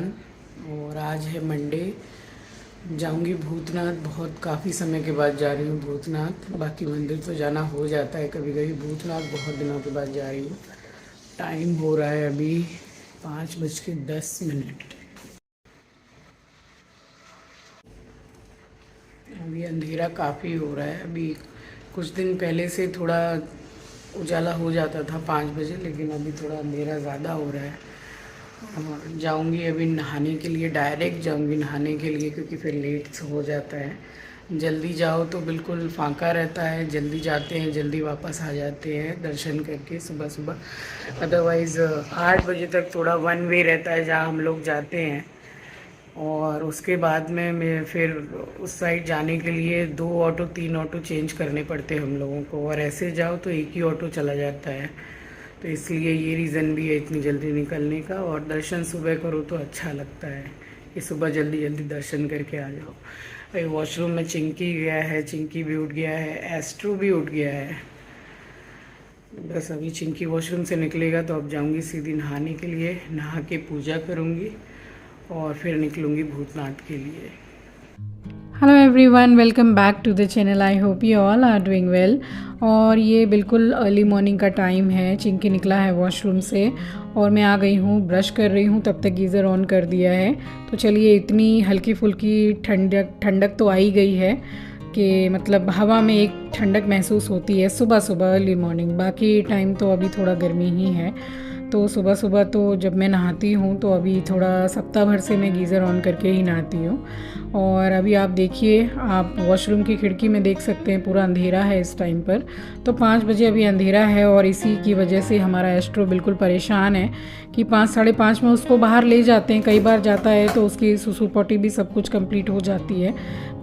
Everyone. और आज है मंडे। जाऊंगी भूतनाथ। बहुत काफ़ी समय के बाद जा रही हूँ भूतनाथ। बाकी मंदिर तो जाना हो जाता है कभी कभी, भूतनाथ बहुत दिनों के बाद जा रही हूँ। टाइम हो रहा है अभी 5:10। अभी अंधेरा काफ़ी हो रहा है। अभी कुछ दिन पहले से थोड़ा उजाला हो जाता था 5 बजे, लेकिन अभी थोड़ा अंधेरा ज़्यादा हो रहा है। और जाऊंगी अभी नहाने के लिए, डायरेक्ट जाऊंगी नहाने के लिए, क्योंकि फिर लेट हो जाता है। जल्दी जाओ तो बिल्कुल फांका रहता है, जल्दी जाते हैं जल्दी वापस आ जाते हैं दर्शन करके सुबह सुबह। अदरवाइज़ 8 बजे तक थोड़ा वन वे रहता है जहाँ हम लोग जाते हैं, और उसके बाद में मैं फिर उस साइड जाने के लिए 2 ऑटो 3 ऑटो चेंज करने पड़ते हैं हम लोगों को, और ऐसे जाओ तो एक ही ऑटो चला जाता है। तो इसलिए ये रीज़न भी है इतनी जल्दी निकलने का। और दर्शन सुबह करो तो अच्छा लगता है कि सुबह जल्दी जल्दी दर्शन करके आ जाओ। भाई वॉशरूम में चिंकी गया है, चिंकी भी उठ गया है, एस्ट्रो भी उठ गया है। बस अभी चिंकी वॉशरूम से निकलेगा तो अब जाऊंगी सीधी नहाने के लिए, नहा के पूजा करूंगी और फिर निकलूंगी भूतनाथ के लिए। Hello everyone, welcome back to the channel. I hope you all are doing well. और ये बिल्कुल अर्ली मॉर्निंग का टाइम है। चिंकी निकला है वॉशरूम से और मैं आ गई हूँ, ब्रश कर रही हूँ, तब तक गीज़र ऑन कर दिया है। तो चलिए, इतनी हल्की फुल्की ठंडक तो आ ही गई है कि मतलब हवा में एक ठंडक महसूस होती है सुबह सुबह अर्ली मॉर्निंग। बाकी टाइम तो अभी थोड़ा गर्मी ही है। तो सुबह सुबह तो जब मैं नहाती हूँ तो अभी थोड़ा सप्ताह भर से मैं गीज़र ऑन करके ही नहाती हूँ। और अभी आप देखिए, आप वॉशरूम की खिड़की में देख सकते हैं पूरा अंधेरा है इस टाइम पर। तो 5 बजे अभी अंधेरा है और इसी की वजह से हमारा एस्ट्रो बिल्कुल परेशान है कि 5 साढ़े 5 में उसको बाहर ले जाते हैं। कई बार जाता है तो उसकी सुसु पोटी भी सब कुछ कंप्लीट हो जाती है,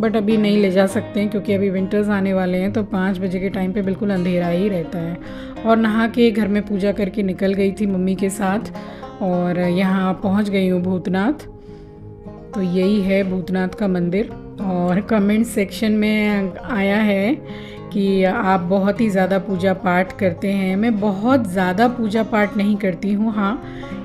बट अभी नहीं ले जा सकते हैं क्योंकि अभी विंटर्स आने वाले हैं। तो 5 बजे के टाइम पे बिल्कुल अंधेरा ही रहता है। और नहा के घर में पूजा करके निकल गई थी मम्मी के साथ, और यहाँ पहुँच गई हूँ भूतनाथ। तो यही है भूतनाथ का मंदिर। और कमेंट सेक्शन में आया है कि आप बहुत ही ज़्यादा पूजा पाठ करते हैं। मैं बहुत ज़्यादा पूजा पाठ नहीं करती हूँ। हाँ,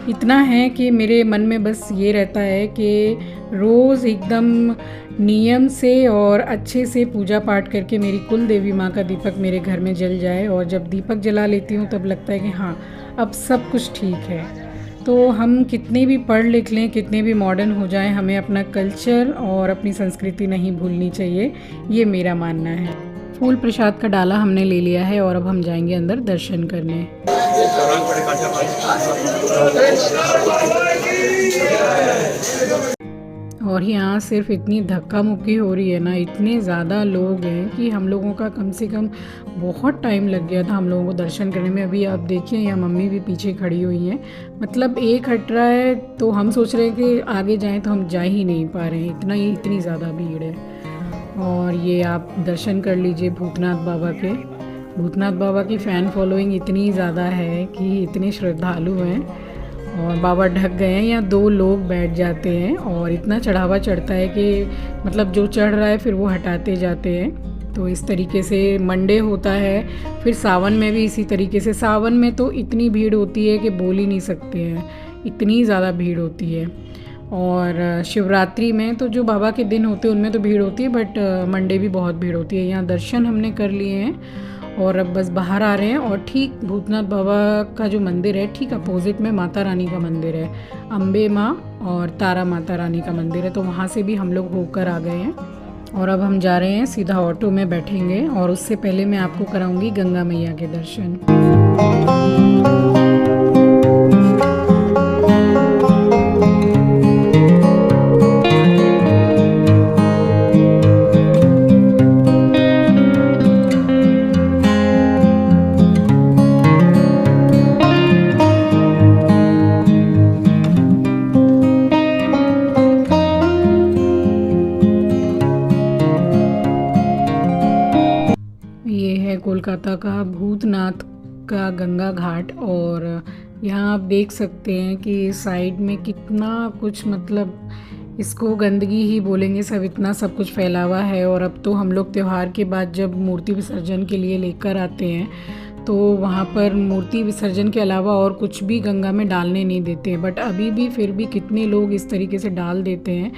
इतना है कि मेरे मन में बस ये रहता है कि रोज़ एकदम नियम से और अच्छे से पूजा पाठ करके मेरी कुल देवी माँ का दीपक मेरे घर में जल जाए। और जब दीपक जला लेती हूँ तब लगता है कि हाँ, अब सब कुछ ठीक है। तो हम कितने भी पढ़ लिख लें, कितने भी मॉडर्न हो जाएं, हमें अपना कल्चर और अपनी संस्कृति नहीं भूलनी चाहिए, ये मेरा मानना है। फूल प्रसाद का डाला हमने ले लिया है और अब हम जाएंगे अंदर दर्शन करने। और यहाँ सिर्फ इतनी धक्का मुक्की हो रही है ना, इतने ज़्यादा लोग हैं कि हम लोगों का कम से कम बहुत टाइम लग गया था हम लोगों को दर्शन करने में। अभी आप देखिए, यहाँ मम्मी भी पीछे खड़ी हुई हैं। मतलब एक हट रहा है तो हम सोच रहे हैं कि आगे जाएं तो हम जा ही नहीं पा रहे हैं, इतनी ज़्यादा भीड़ है। और ये आप दर्शन कर लीजिए भूतनाथ बाबा के। भूतनाथ बाबा की फ़ैन फॉलोइंग इतनी ज़्यादा है कि इतने श्रद्धालु हैं। और बाबा ढक गए हैं या 2 लोग बैठ जाते हैं और इतना चढ़ावा चढ़ता है कि मतलब जो चढ़ रहा है फिर वो हटाते जाते हैं। तो इस तरीके से मंडे होता है। फिर सावन में भी इसी तरीके से। सावन में तो इतनी भीड़ होती है कि बोल ही नहीं सकते हैं, इतनी ज़्यादा भीड़ होती है। और शिवरात्रि में तो जो बाबा के दिन होते हैं उनमें तो भीड़ होती है, बट मंडे भी बहुत भीड़ होती है। यहाँ दर्शन हमने कर लिए हैं और अब बस बाहर आ रहे हैं। और ठीक भूतनाथ बाबा का जो मंदिर है, ठीक अपोजिट में माता रानी का मंदिर है। अम्बे माँ और तारा माता रानी का मंदिर है। तो वहाँ से भी हम लोग होकर आ गए हैं और अब हम जा रहे हैं, सीधा ऑटो में बैठेंगे। और उससे पहले मैं आपको कराऊंगी गंगा मैया के दर्शन। कोलकाता का भूतनाथ का गंगा घाट। और यहाँ आप देख सकते हैं कि साइड में कितना कुछ, मतलब इसको गंदगी ही बोलेंगे, सब इतना सब कुछ फैला हुआ है। और अब तो हम लोग त्यौहार के बाद जब मूर्ति विसर्जन के लिए लेकर आते हैं तो वहाँ पर मूर्ति विसर्जन के अलावा और कुछ भी गंगा में डालने नहीं देते। बट अभी भी फिर भी कितने लोग इस तरीके से डाल देते हैं,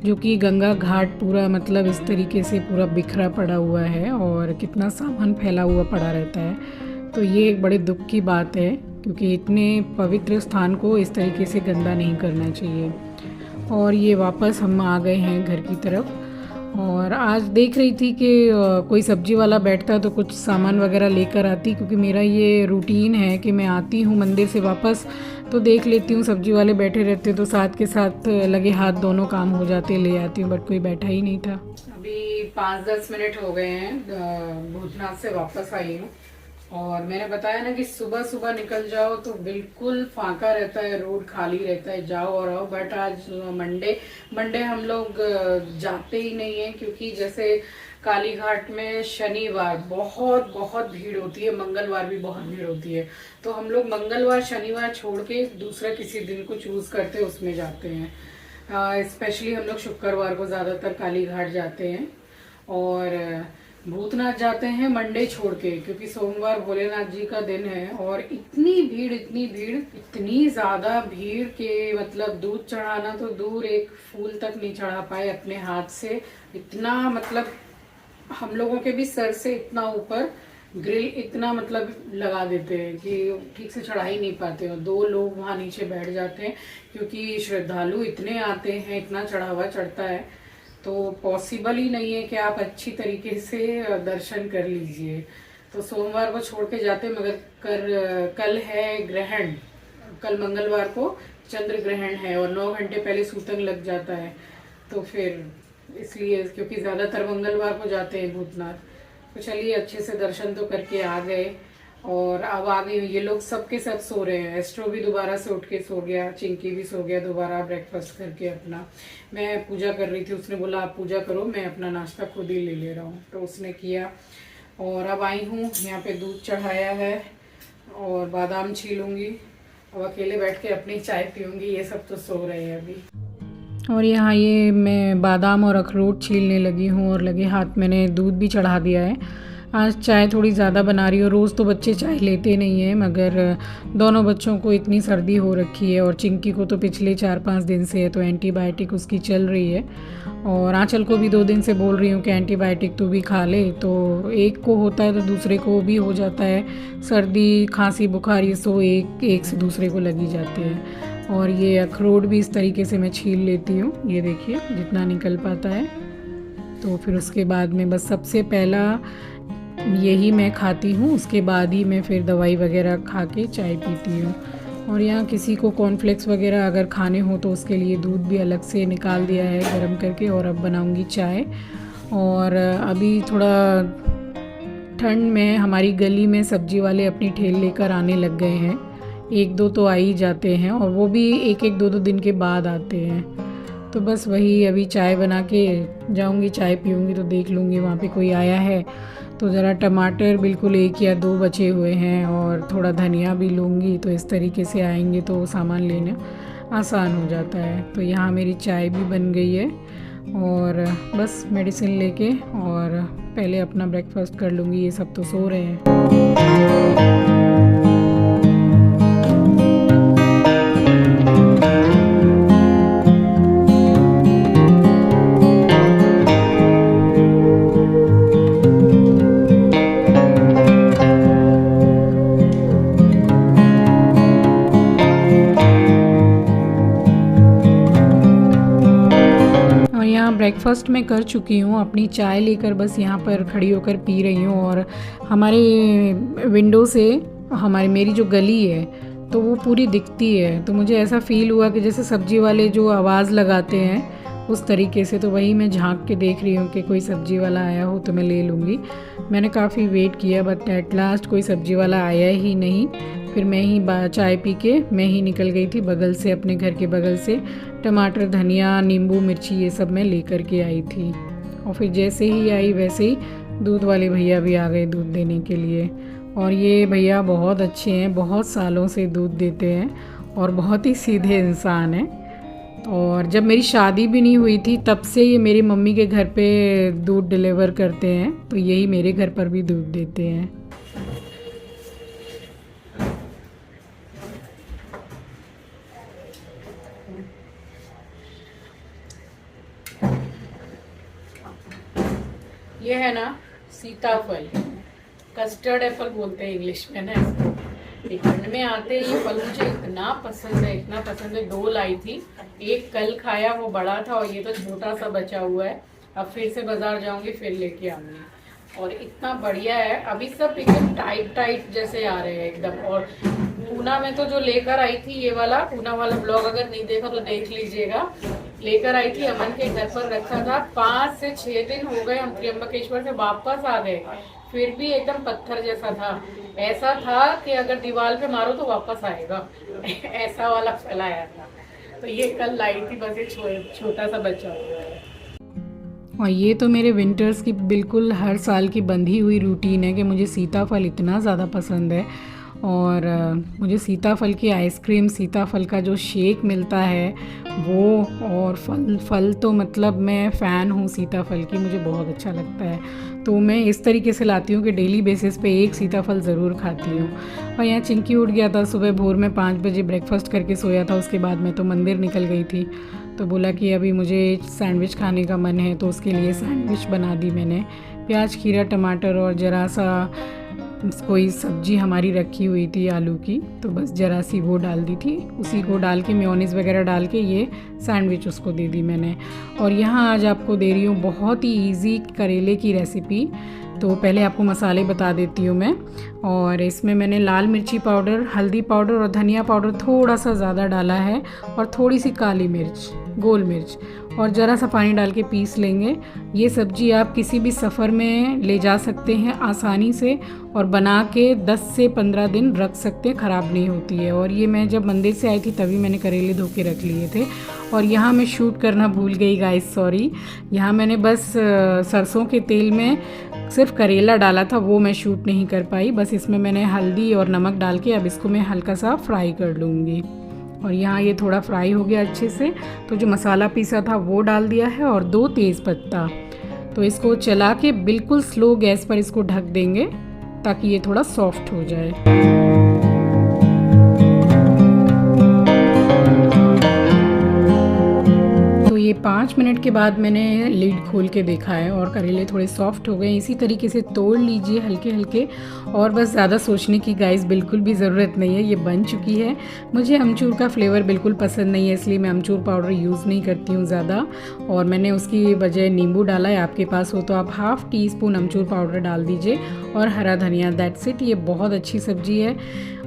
जो कि गंगा घाट पूरा मतलब इस तरीके से पूरा बिखरा पड़ा हुआ है और कितना सामान फैला हुआ पड़ा रहता है। तो ये एक बड़े दुख की बात है, क्योंकि इतने पवित्र स्थान को इस तरीके से गंदा नहीं करना चाहिए। और ये वापस हम आ गए हैं घर की तरफ, और आज देख रही थी कि कोई सब्जी वाला बैठता तो कुछ सामान वगैरह लेकर आती, क्योंकि मेरा ये रूटीन है कि मैं आती हूँ मंदिर से वापस तो देख लेती हूँ सब्जी वाले बैठे रहते तो साथ के साथ लगे हाथ दोनों काम हो जाते, ले आती हूँ। बट कोई बैठा ही नहीं था। अभी 5-10 मिनट हो गए हैं, भूतनाथ से वापस आई हूँ। और मैंने बताया ना कि सुबह सुबह निकल जाओ तो बिल्कुल फांका रहता है, रोड खाली रहता है, जाओ और आओ। बट आज मंडे हम लोग जाते ही नहीं है, क्योंकि जैसे काली घाट में शनिवार बहुत बहुत भीड़ होती है, मंगलवार भी बहुत भीड़ होती है। तो हम लोग मंगलवार शनिवार छोड़ के दूसरा किसी दिन को चूज करते उसमें जाते हैं। स्पेशली हम लोग शुक्रवार को ज्यादातर काली घाट जाते हैं, और भूतनाथ जाते हैं मंडे छोड़ के, क्योंकि सोमवार भोलेनाथ जी का दिन है। और इतनी ज्यादा भीड़ के मतलब दूध चढ़ाना तो दूर, एक फूल तक नहीं चढ़ा पाए अपने हाथ से। इतना मतलब हम लोगों के भी सर से इतना ऊपर ग्रिल इतना मतलब लगा देते हैं कि ठीक से चढ़ा ही नहीं पाते, और 2 लोग वहां नीचे बैठ जाते हैं, क्योंकि श्रद्धालु इतने आते हैं, इतना चढ़ावा चढ़ता है, तो पॉसिबल ही नहीं है कि आप अच्छी तरीके से दर्शन कर लीजिए। तो सोमवार को छोड़ के जाते, मगर कल है ग्रहण, कल मंगलवार को चंद्र ग्रहण है, और 9 घंटे पहले सूतक लग जाता है। तो फिर इसलिए, क्योंकि ज्यादातर मंगलवार को जाते हैं भूतनाथ, तो चलिए अच्छे से दर्शन तो करके आ गए। और अब आ गई, ये लोग सबके सब सो रहे हैं। एस्ट्रो भी दोबारा से उठ के सो गया, चिंकी भी सो गया दोबारा ब्रेकफास्ट करके अपना। मैं पूजा कर रही थी, उसने बोला आप पूजा करो, मैं अपना नाश्ता खुद ही ले रहा हूँ, तो उसने किया। और अब आई हूँ, यहाँ पे दूध चढ़ाया है और बादाम छीलूंगी, अब अकेले बैठ के अपनी चाय पीऊंगी। ये सब तो सो रहे हैं अभी। और यहाँ ये मैं बादाम और अखरोट छीलने लगी हूँ, और लगे हाथ मैंने दूध भी चढ़ा दिया है। आज चाय थोड़ी ज़्यादा बना रही हूँ। रोज़ तो बच्चे चाय लेते नहीं हैं, मगर दोनों बच्चों को इतनी सर्दी हो रखी है, और चिंकी को तो पिछले 4-5 दिन से है, तो एंटीबायोटिक उसकी चल रही है। और आंचल को भी 2 दिन से बोल रही हूँ कि एंटीबायोटिक तो भी खा ले, तो एक को होता है तो दूसरे को भी हो जाता है। सर्दी खांसी बुखार ये सो एक से दूसरे को लगी जाते हैं। और ये अखरोट भी इस तरीके से मैं छील लेती हूँ, ये देखिए जितना निकल पाता है। तो फिर उसके बाद में बस सबसे पहला यही मैं खाती हूँ, उसके बाद ही मैं फिर दवाई वगैरह खा के चाय पीती हूँ। और यहाँ किसी को कॉर्नफ्लेक्स वगैरह अगर खाने हो तो उसके लिए दूध भी अलग से निकाल दिया है गर्म करके, और अब बनाऊँगी चाय। और अभी थोड़ा ठंड में हमारी गली में सब्जी वाले अपनी ठेल लेकर आने लग गए हैं, 1-2 तो आ ही जाते हैं, और वो भी 1-1, 2-2 दिन के बाद आते हैं। तो बस वही अभी चाय बना के जाऊंगी, चाय पीऊंगी, तो देख लूँगी वहाँ पे कोई आया है तो ज़रा टमाटर बिल्कुल 1 या 2 बचे हुए हैं, और थोड़ा धनिया भी लूँगी। तो इस तरीके से आएंगे तो सामान लेना आसान हो जाता है। तो यहाँ मेरी चाय भी बन गई है, और बस मेडिसिन लेके और पहले अपना ब्रेकफास्ट कर लूँगी। ये सब तो सो रहे हैं। ब्रेकफास्ट मैं कर चुकी हूँ, अपनी चाय लेकर बस यहाँ पर खड़ी होकर पी रही हूँ। और हमारे विंडो से मेरी जो गली है तो वो पूरी दिखती है, तो मुझे ऐसा फ़ील हुआ कि जैसे सब्जी वाले जो आवाज़ लगाते हैं उस तरीके से। तो वही मैं झांक के देख रही हूँ कि कोई सब्जी वाला आया हो तो मैं ले लूँगी। मैंने काफ़ी वेट किया, बट एट लास्ट कोई सब्जी वाला आया ही नहीं। फिर मैं ही चाय पी के मैं ही निकल गई थी बगल से, अपने घर के बगल से। टमाटर, धनिया, नींबू, मिर्ची ये सब मैं लेकर के आई थी। और फिर जैसे ही आई वैसे ही दूध वाले भैया भी आ गए दूध देने के लिए। और ये भैया बहुत अच्छे हैं, बहुत सालों से दूध देते हैं और बहुत ही सीधे इंसान हैं। और जब मेरी शादी भी नहीं हुई थी तब से ये मेरी मम्मी के घर पे दूध डिलीवर करते हैं, तो यही मेरे घर पर भी दूध देते हैं। ये है ना सीताफल, कस्टर्ड एप्पल बोलते हैं इंग्लिश में ना इसको। ठंड में आते ही ये फल मुझे इतना पसंद है, इतना पसंद है। 2 लाई थी, एक कल खाया, वो बड़ा था, और ये तो छोटा सा बचा हुआ है। अब फिर से बाजार जाऊंगी, फिर लेके आऊंगी। और इतना बढ़िया है, अभी सब एकदम टाइट टाइट जैसे आ रहे हैं एकदम। और पूना में तो जो लेकर आई थी, ये वाला पूना वाला ब्लॉग अगर नहीं देखा तो देख लीजिएगा। लेकर आई थी, अमन के घर पर रखा था, 5 से 6 दिन हो गए, हम त्र्यंबकेश्वर से वापस आ गए, फिर भी एकदम पत्थर जैसा था। ऐसा था कि अगर दीवार पे मारो तो वापस आएगा ऐसा वाला फल आया था। तो ये कल लाई थी, बस ये छोटा सा बच्चा हुआ है। और ये तो मेरे विंटर्स की बिल्कुल हर साल की बंधी हुई रूटीन है कि मुझे सीताफल इतना ज़्यादा पसंद है। और मुझे सीताफल की आइसक्रीम, सीताफल का जो शेक मिलता है वो, और फल तो मतलब मैं फ़ैन हूँ सीताफल की, मुझे बहुत अच्छा लगता है। तो मैं इस तरीके से लाती हूँ कि डेली बेसिस पे एक सीताफल ज़रूर खाती हूँ। और यहाँ चिंकी उठ गया था सुबह भोर में 5 बजे, ब्रेकफास्ट करके सोया था। उसके बाद मैं तो मंदिर निकल गई थी, तो बोला कि अभी मुझे सैंडविच खाने का मन है, तो उसके लिए सैंडविच बना दी मैंने। प्याज, खीरा, टमाटर और ज़रा सा कोई सब्जी हमारी रखी हुई थी आलू की, तो बस ज़रा सी वो डाल दी थी, उसी को डाल के मेयोनीज़ वगैरह डाल के ये सैंडविच उसको दे दी मैंने। और यहाँ आज आपको दे रही हूँ बहुत ही इजी करेले की रेसिपी। तो पहले आपको मसाले बता देती हूँ मैं। और इसमें मैंने लाल मिर्ची पाउडर, हल्दी पाउडर और धनिया पाउडर थोड़ा सा ज़्यादा डाला है, और थोड़ी सी काली मिर्च, गोल मिर्च, और ज़रा सा पानी डाल के पीस लेंगे। ये सब्ज़ी आप किसी भी सफ़र में ले जा सकते हैं आसानी से, और बना के 10 से 15 दिन रख सकते हैं, ख़राब नहीं होती है। और ये मैं जब मंदिर से आई थी तभी मैंने करेले धो के रख लिए थे। और यहाँ मैं शूट करना भूल गई गाइस, सॉरी। यहाँ मैंने बस सरसों के तेल में सिर्फ करेला डाला था, वो मैं शूट नहीं कर पाई। बस इसमें मैंने हल्दी और नमक डाल के अब इसको मैं हल्का सा फ्राई कर लूँगी। और यहाँ ये थोड़ा फ्राई हो गया अच्छे से, तो जो मसाला पीसा था वो डाल दिया है, और 2 तेज़पत्ता। तो इसको चला के बिल्कुल स्लो गैस पर इसको ढक देंगे ताकि ये थोड़ा सॉफ्ट हो जाए। ये 5 मिनट के बाद मैंने लीड खोल के देखा है, और करेले थोड़े सॉफ्ट हो गए। इसी तरीके से तोड़ लीजिए हल्के हल्के, और बस ज़्यादा सोचने की गाइस बिल्कुल भी ज़रूरत नहीं है, ये बन चुकी है। मुझे अमचूर का फ्लेवर बिल्कुल पसंद नहीं है, इसलिए मैं अमचूर पाउडर यूज़ नहीं करती हूँ ज़्यादा, और मैंने उसकी बजाय नींबू डाला है। आपके पास हो तो आप ½ टीस्पून अमचूर पाउडर डाल दीजिए, और हरा धनिया, दैट्स इट। ये बहुत अच्छी सब्ज़ी है,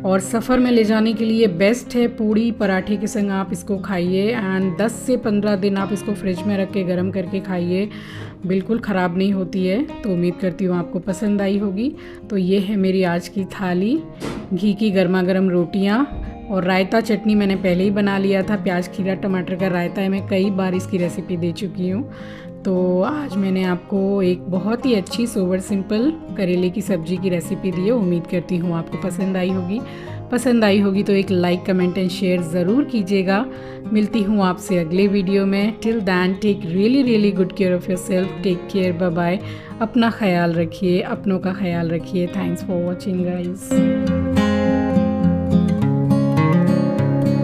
और सफ़र में ले जाने के लिए बेस्ट है। पूड़ी पराठे के संग आप इसको खाइए, एंड 10 से 15 दिन आप इसको फ्रिज में रख के गर्म करके खाइए, बिल्कुल ख़राब नहीं होती है। तो उम्मीद करती हूँ आपको पसंद आई होगी। तो ये है मेरी आज की थाली, घी की गर्मा गर्म रोटियाँ, और रायता चटनी मैंने पहले ही बना लिया था। प्याज, खीरा, टमाटर का रायता है, मैं कई बार इसकी रेसिपी दे चुकी हूँ। तो आज मैंने आपको एक बहुत ही अच्छी सोवर सिंपल करेले की सब्ज़ी की रेसिपी दी है। उम्मीद करती हूँ आपको पसंद आई होगी। पसंद आई होगी तो एक लाइक, कमेंट एंड शेयर ज़रूर कीजिएगा। मिलती हूँ आपसे अगले वीडियो में। Till then take really good care of yourself. Take care, bye bye. अपना ख्याल रखिए, अपनों का ख्याल रखिए। Thanks for watching guys.